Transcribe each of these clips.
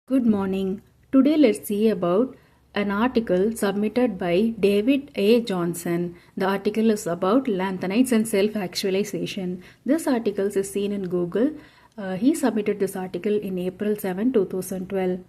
Good morning. Today let's see about an article submitted by David AJohnson. The article is about Lanthanides and self-actualization. This article is seen in Google. He submitted this article in April 7, 2012.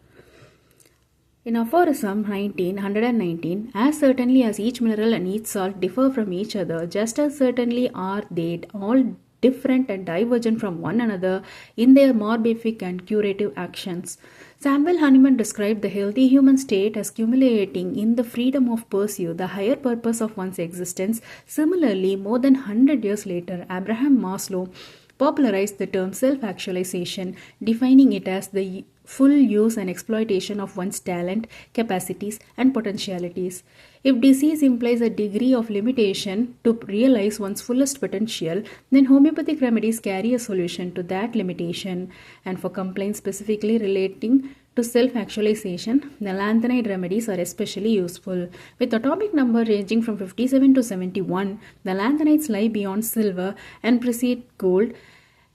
In aphorism 119, as certainly as each mineral and each salt differ from each other, just as certainly are they all different and divergent from one another in their morbific and curative actions. Samuel Hahnemann described the healthy human state as culminating in the freedom of pursue the higher purpose of one's existence. Similarly, more than 100 years later, Abraham Maslow popularized the term self-actualization, defining it as the full use and exploitation of one's talent, capacities, and potentialities. If disease implies a degree of limitation to realize one's fullest potential, then homeopathic remedies carry a solution to that limitation. And for complaints specifically relating to self-actualization, the Lanthanide remedies are especially useful. With atomic number ranging from 57 to 71, the Lanthanides lie beyond silver and precede gold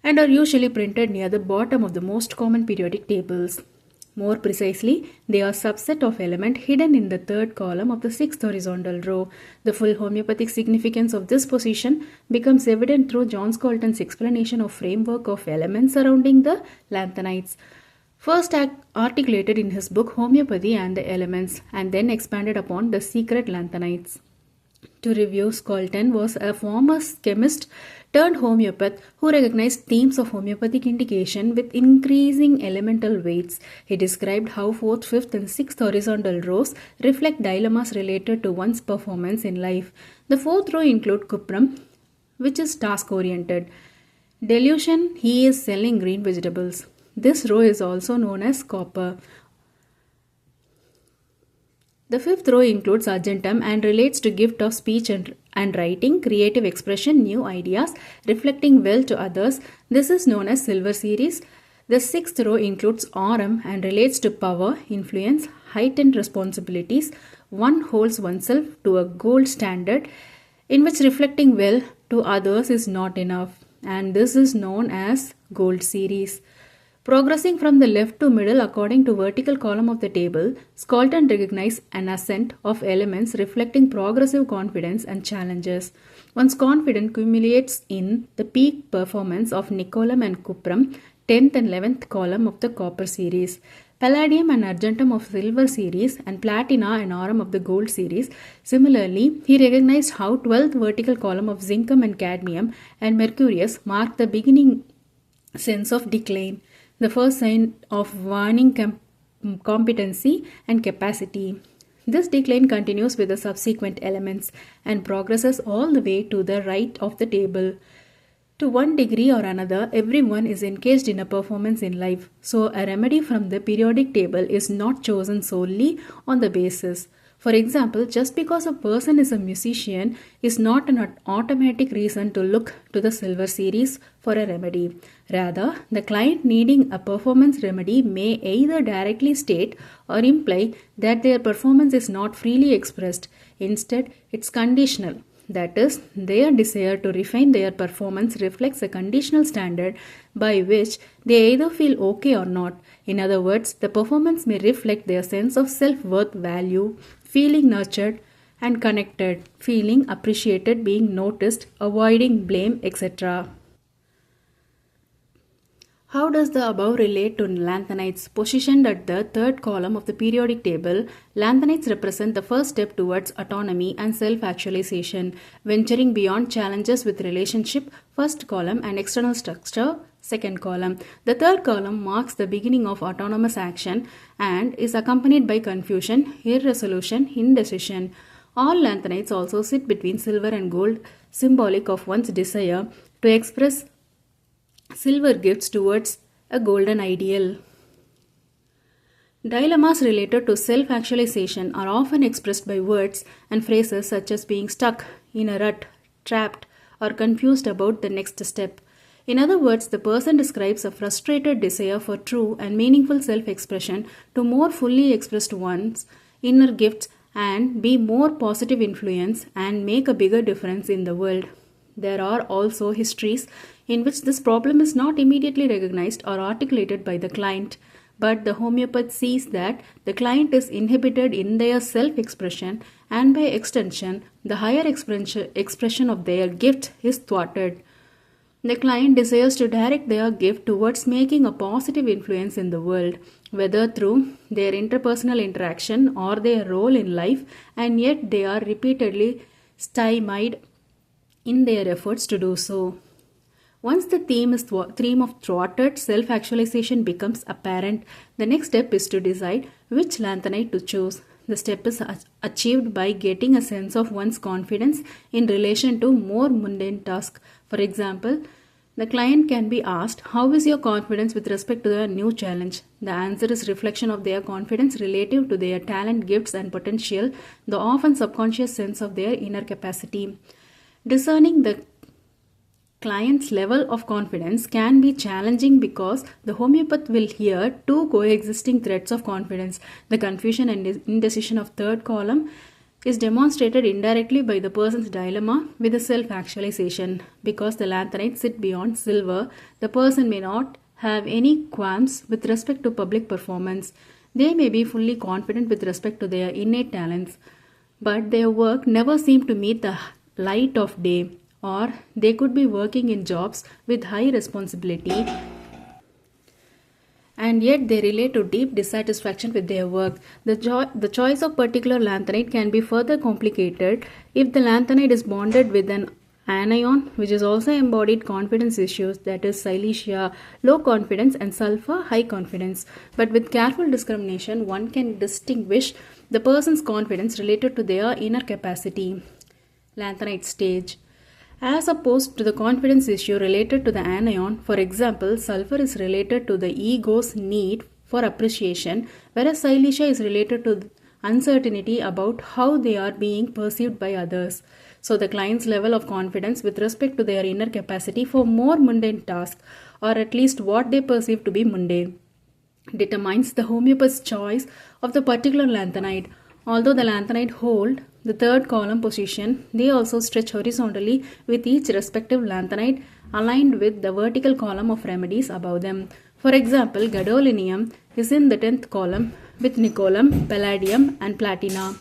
and are usually printed near the bottom of the most common periodic tables. More precisely, they are a subset of element hidden in the third column of the sixth horizontal row. The full homeopathic significance of this position becomes evident through John Scalton's explanation of framework of elements surrounding the Lanthanides. First articulated in his book Homeopathy and the Elements, and then expanded upon the secret Lanthanides. To review, Scalton was a former chemist turned homeopath who recognized themes of homeopathic indication with increasing elemental weights. He described how 4th, 5th and 6th horizontal rows reflect dilemmas related to one's performance in life. The 4th row include cuprum, which is task-oriented. Delusion, he is selling green vegetables. This row is also known as copper. The 5th row includes argentum and relates to gift of speech and writing, creative expression, new ideas, reflecting well to others. This is known as silver series. The 6th row includes aurum and relates to power, influence, heightened responsibilities. One holds oneself to a gold standard in which reflecting well to others is not enough, and this is known as gold series. Progressing from the left to middle according to vertical column of the table, Scalton recognized an ascent of elements reflecting progressive confidence and challenges. One's confidence culminates in the peak performance of niccolum and cuprum, 10th and 11th column of the copper series, palladium and argentum of silver series, and platina and aurum of the gold series. Similarly, he recognized how 12th vertical column of zinc and cadmium and mercurius mark the beginning sense of decline, the first sign of waning competency and capacity. This decline continues with the subsequent elements and progresses all the way to the right of the table. To one degree or another, everyone is engaged in a performance in life, so a remedy from the periodic table is not chosen solely on the basis. For example, just because a person is a musician is not an automatic reason to look to the silver series for a remedy. Rather, the client needing a performance remedy may either directly state or imply that their performance is not freely expressed. Instead, it's conditional. That is, their desire to refine their performance reflects a conditional standard by which they either feel okay or not. In other words, the performance may reflect their sense of self-worth, value, feeling nurtured and connected, feeling appreciated, being noticed, avoiding blame, etc. How does the above relate to Lanthanides? Positioned at the third column of the periodic table, Lanthanides represent the first step towards autonomy and self-actualization, venturing beyond challenges with relationship, first column, and external structure, second column. The third column marks the beginning of autonomous action and is accompanied by confusion, irresolution, indecision. All Lanthanides also sit between silver and gold, symbolic of one's desire to express silver gifts towards a golden ideal. Dilemmas related to self-actualization are often expressed by words and phrases such as being stuck in a rut, trapped, or confused about the next step. In other words, the person describes a frustrated desire for true and meaningful self-expression to more fully express one's inner gifts and be more positive influence and make a bigger difference in the world. There are also histories in which this problem is not immediately recognized or articulated by the client, But the homeopath sees that the client is inhibited in their self-expression, and by extension, the higher expression of their gift is thwarted. The client desires to direct their gift towards making a positive influence in the world, whether through their interpersonal interaction or their role in life, and yet they are repeatedly stymied in their efforts to do so. Once the theme of thwarted self-actualization becomes apparent, the next step is to decide which lanthanide to choose. The step is achieved by getting a sense of one's confidence in relation to more mundane tasks. For example, the client can be asked, "How is your confidence with respect to the new challenge?" The answer is reflection of their confidence relative to their talent, gifts, and potential, the often subconscious sense of their inner capacity. Discerning the client's level of confidence can be challenging because the homeopath will hear two coexisting threads of confidence. The confusion and indecision of third column is demonstrated indirectly by the person's dilemma with the self-actualization. Because the lanthanides sit beyond silver, the person may not have any qualms with respect to public performance. They may be fully confident with respect to their innate talents, but their work never seems to meet the light of day, or they could be working in jobs with high responsibility and yet they relate to deep dissatisfaction with their work. The choice of particular lanthanide can be further complicated if the lanthanide is bonded with an anion which is also embodied confidence issues, that is silesia, low confidence, and sulfur, high confidence. But with careful discrimination, one can distinguish the person's confidence related to their inner capacity. Lanthanide stage. As opposed to the confidence issue related to the anion, for example, sulfur is related to the ego's need for appreciation, whereas silesia is related to uncertainty about how they are being perceived by others. So the client's level of confidence with respect to their inner capacity for more mundane tasks, or at least what they perceive to be mundane, determines the homeopath's choice of the particular lanthanide. Although the lanthanide hold the third column position, they also stretch horizontally with each respective lanthanide aligned with the vertical column of remedies above them. For example, gadolinium is in the 10th column with nicolum, palladium, and platina.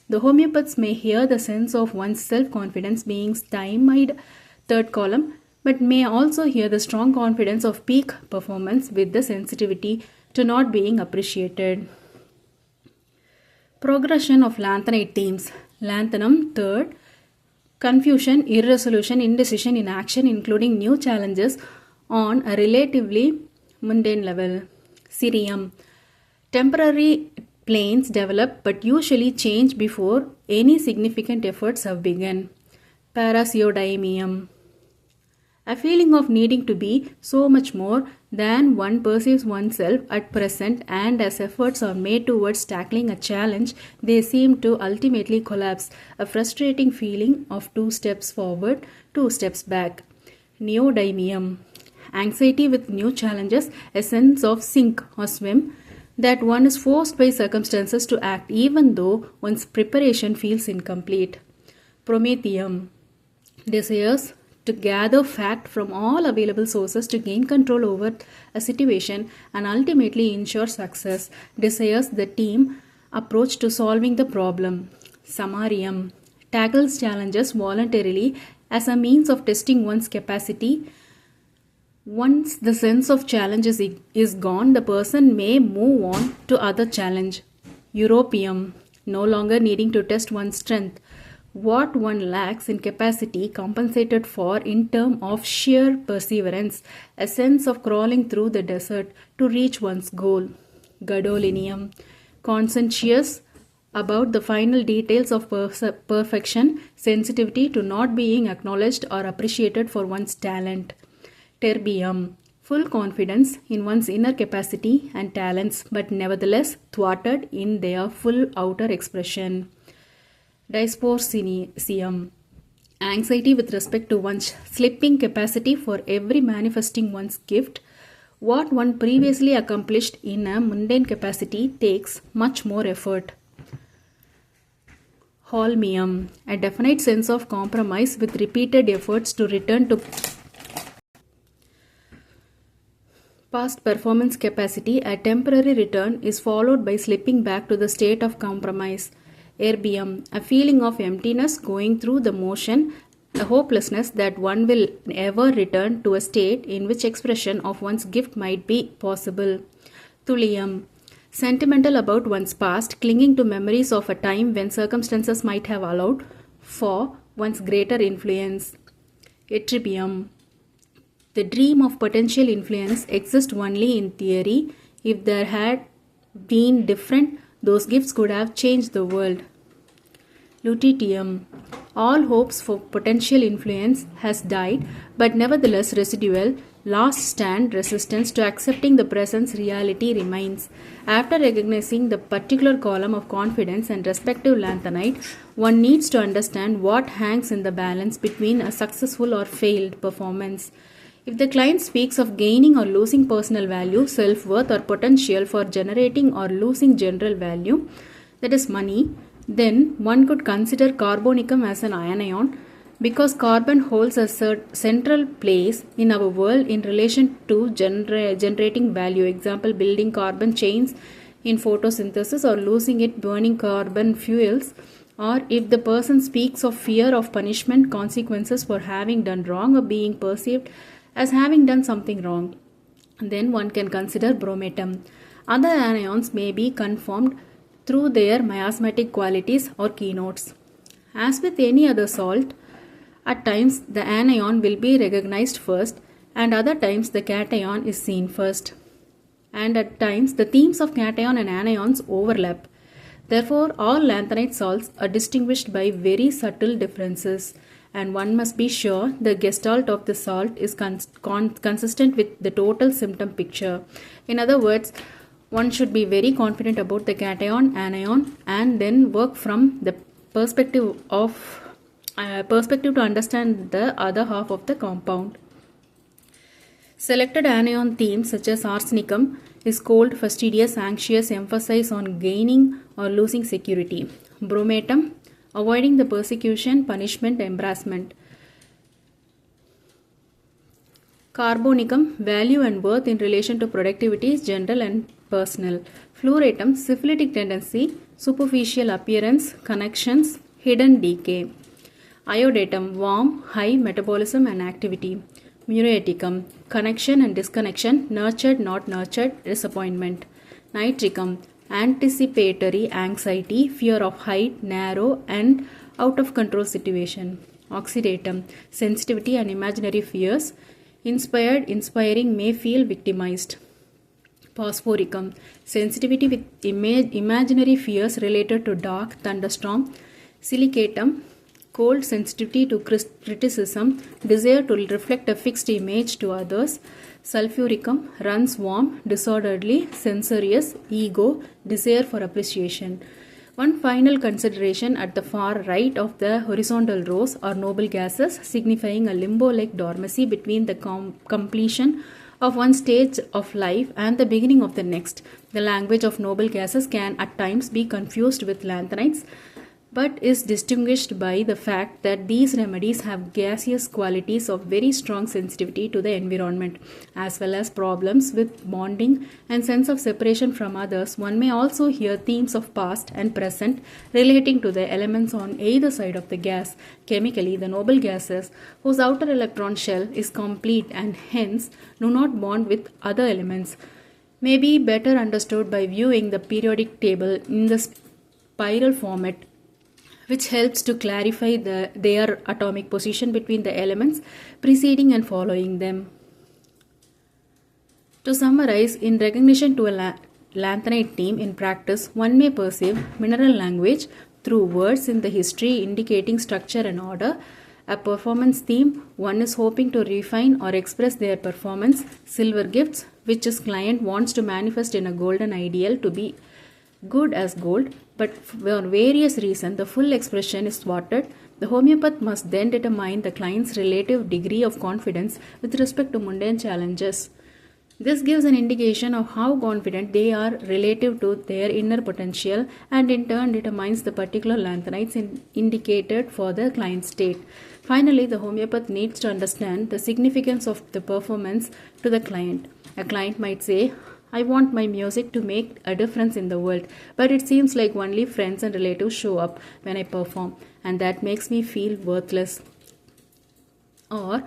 The homeopaths may hear the sense of one's self-confidence being stymied, third column, but may also hear the strong confidence of peak performance with the sensitivity to not being appreciated. Progression of lanthanide themes. Lanthanum, third. Confusion, irresolution, indecision, inaction, including new challenges on a relatively mundane level. Cerium. Temporary planes develop but usually change before any significant efforts have begun. Parasiodiamium. A feeling of needing to be so much more than one perceives oneself at present, and as efforts are made towards tackling a challenge, they seem to ultimately collapse. A frustrating feeling of 2 steps forward, 2 steps back. Neodymium. Anxiety with new challenges, a sense of sink or swim, that one is forced by circumstances to act even though one's preparation feels incomplete. Prometheum. Desires to gather fact from all available sources to gain control over a situation and ultimately ensure success. Desires the team approach to solving the problem. Samarium. Tackles challenges voluntarily as a means of testing one's capacity. Once the sense of challenge is gone, the person may move on to other challenge. Europium. No longer needing to test one's strength. What one lacks in capacity compensated for in terms of sheer perseverance, a sense of crawling through the desert to reach one's goal. Gadolinium. Conscientious about the final details of perfection, sensitivity to not being acknowledged or appreciated for one's talent. Terbium. Full confidence in one's inner capacity and talents, but nevertheless thwarted in their full outer expression. Dysprosium. Anxiety with respect to one's slipping capacity for every manifesting one's gift. What one previously accomplished in a mundane capacity takes much more effort. Holmium. A definite sense of compromise with repeated efforts to return to Past performance capacity, a temporary return, is followed by slipping back to the state of compromise. Erbium, a feeling of emptiness going through the motion, a hopelessness that one will ever return to a state in which expression of one's gift might be possible. Thulium, sentimental about one's past, clinging to memories of a time when circumstances might have allowed for one's greater influence. Yttrium, the dream of potential influence exists only in theory. If there had been different, those gifts could have changed the world. Lutetium, all hopes for potential influence has died, but nevertheless residual, last stand resistance to accepting the presence reality remains. After recognizing the particular column of confidence and respective lanthanide, one needs to understand what hangs in the balance between a successful or failed performance. If the client speaks of gaining or losing personal value, self-worth, or potential for generating or losing general value, that is money, then one could consider carbonicum as an anion because carbon holds a central place in our world in relation to generating value. Example, building carbon chains in photosynthesis or losing it burning carbon fuels. Or if the person speaks of fear of punishment, consequences for having done wrong, or being perceived as having done something wrong, then one can consider bromatum. Other anions may be conformed through their miasmatic qualities or keynotes. As with any other salt, at times the anion will be recognized first, and other times the cation is seen first. And at times the themes of cation and anions overlap. Therefore, all lanthanide salts are distinguished by very subtle differences, and one must be sure the gestalt of the salt is consistent with the total symptom picture. In other words, one should be very confident about the cation, anion, and then work from the perspective to understand the other half of the compound. Selected anion themes such as arsenicum is cold, fastidious, anxious, emphasize on gaining or losing security. Bromatum, avoiding the persecution, punishment, embarrassment. Carbonicum, value and worth in relation to productivity, general and personal. Fluoratum, syphilitic tendency, superficial appearance, connections, hidden decay. Iodatum, warm, high metabolism and activity. Muriaticum, connection and disconnection, nurtured, not nurtured, disappointment. Nitricum, anticipatory anxiety, fear of height, narrow and out of control situation. Oxidatum, sensitivity and imaginary fears, inspired, inspiring, may feel victimized. Phosphoricum, sensitivity with imaginary fears related to dark, thunderstorm. Silicatum, cold, sensitivity to criticism, desire to reflect a fixed image to others. Sulfuricum, runs warm, disorderly, censorious, ego, desire for appreciation. One final consideration at the far right of the horizontal rows are noble gases, signifying a limbo-like dormancy between the completion of one stage of life and the beginning of the next. The language of noble gases can at times be confused with lanthanides, but is distinguished by the fact that these remedies have gaseous qualities of very strong sensitivity to the environment, as well as problems with bonding and sense of separation from others. One may also hear themes of past and present relating to the elements on either side of the gas. Chemically, the noble gases, whose outer electron shell is complete and hence do not bond with other elements, may be better understood by viewing the periodic table in the spiral format, which helps to clarify their atomic position between the elements preceding and following them. To summarize, in recognition to a lanthanide theme in practice, one may perceive mineral language through words in the history indicating structure and order. A performance theme, one is hoping to refine or express their performance. Silver gifts, which his client wants to manifest in a golden ideal to be good as gold, but for various reasons the full expression is thwarted. The homeopath must then determine the client's relative degree of confidence with respect to mundane challenges. This gives an indication of how confident they are relative to their inner potential and in turn determines the particular lanthanides indicated for the client state. Finally, the homeopath needs to understand the significance of the performance to the client. A client might say, I want my music to make a difference in the world, but it seems like only friends and relatives show up when I perform, and that makes me feel worthless. Or,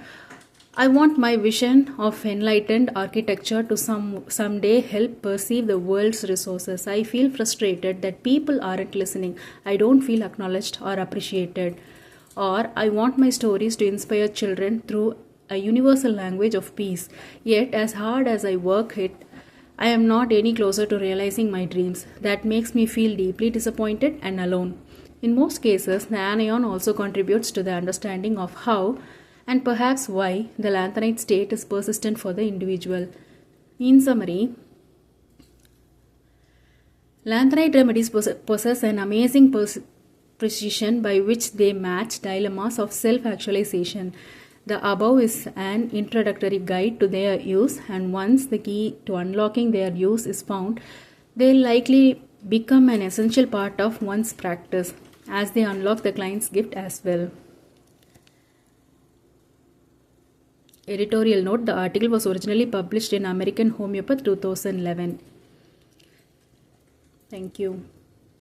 I want my vision of enlightened architecture to someday help perceive the world's resources. I feel frustrated that people aren't listening. I don't feel acknowledged or appreciated. Or I want my stories to inspire children through a universal language of peace. Yet, as hard as I work it, I am not any closer to realizing my dreams. That makes me feel deeply disappointed and alone. In most cases, the anion also contributes to the understanding of how and perhaps why the lanthanide state is persistent for the individual. In summary, lanthanide remedies possess an amazing precision by which they match dilemmas of self-actualization. The above is an introductory guide to their use, and once the key to unlocking their use is found, they likely become an essential part of one's practice as they unlock the client's gift as well. Editorial note: the article was originally published in American Homeopath 2011. Thank you.